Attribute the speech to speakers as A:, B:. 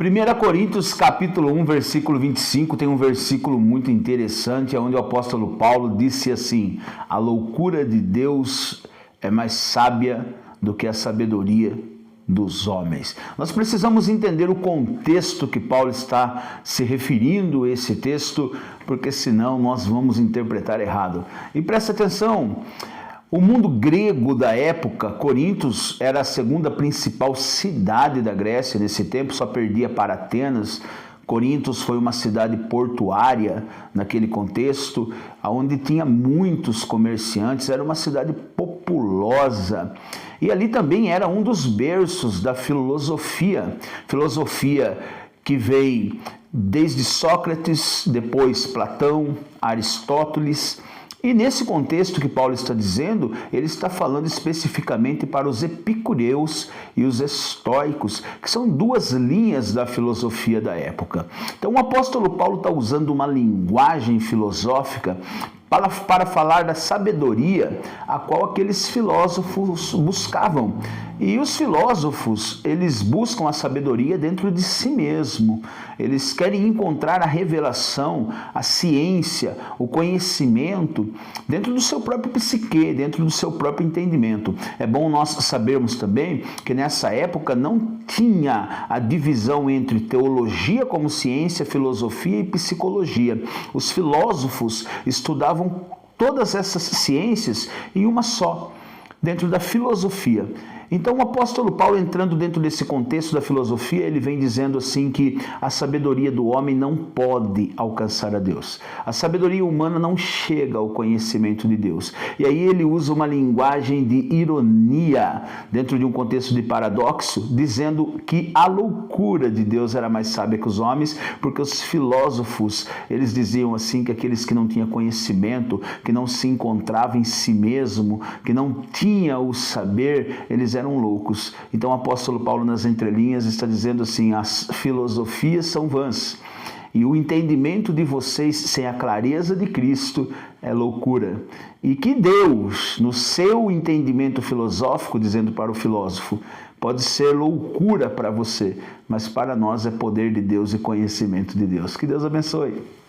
A: 1 Coríntios capítulo 1, versículo 25, tem um versículo muito interessante, onde o apóstolo Paulo disse assim: a loucura de Deus é mais sábia do que a sabedoria dos homens. Nós precisamos entender o contexto que Paulo está se referindo a esse texto, porque senão nós vamos interpretar errado. E presta atenção, o mundo grego da época, Corintos era a segunda principal cidade da Grécia nesse tempo, só perdia para Atenas. Corintos foi uma cidade portuária naquele contexto, onde tinha muitos comerciantes, era uma cidade populosa. E ali também era um dos berços da filosofia que veio desde Sócrates, depois Platão, Aristóteles. E nesse contexto que Paulo está dizendo, ele está falando especificamente para os epicureus e os estoicos, que são duas linhas da filosofia da época. Então o apóstolo Paulo está usando uma linguagem filosófica para falar da sabedoria a qual aqueles filósofos buscavam. E os filósofos, eles buscam a sabedoria dentro de si mesmo. Eles querem encontrar a revelação, a ciência, o conhecimento dentro do seu próprio psique, dentro do seu próprio entendimento. É bom nós sabermos também que nessa época não tinha a divisão entre teologia como ciência, filosofia e psicologia. Os filósofos estudavam todas essas ciências em uma só, dentro da filosofia. Então o apóstolo Paulo, entrando dentro desse contexto da filosofia, ele vem dizendo assim que a sabedoria do homem não pode alcançar a Deus. A sabedoria humana não chega ao conhecimento de Deus. E aí ele usa uma linguagem de ironia, dentro de um contexto de paradoxo, dizendo que a loucura de Deus era mais sábia que os homens, porque os filósofos, eles diziam assim que aqueles que não tinham conhecimento, que não se encontravam em si mesmo, que não tinham o saber, eles eram loucos. Então o apóstolo Paulo, nas entrelinhas, está dizendo assim: as filosofias são vãs e o entendimento de vocês sem a clareza de Cristo é loucura. E que Deus, no seu entendimento filosófico, dizendo para o filósofo, pode ser loucura para você, mas para nós é poder de Deus e conhecimento de Deus. Que Deus abençoe.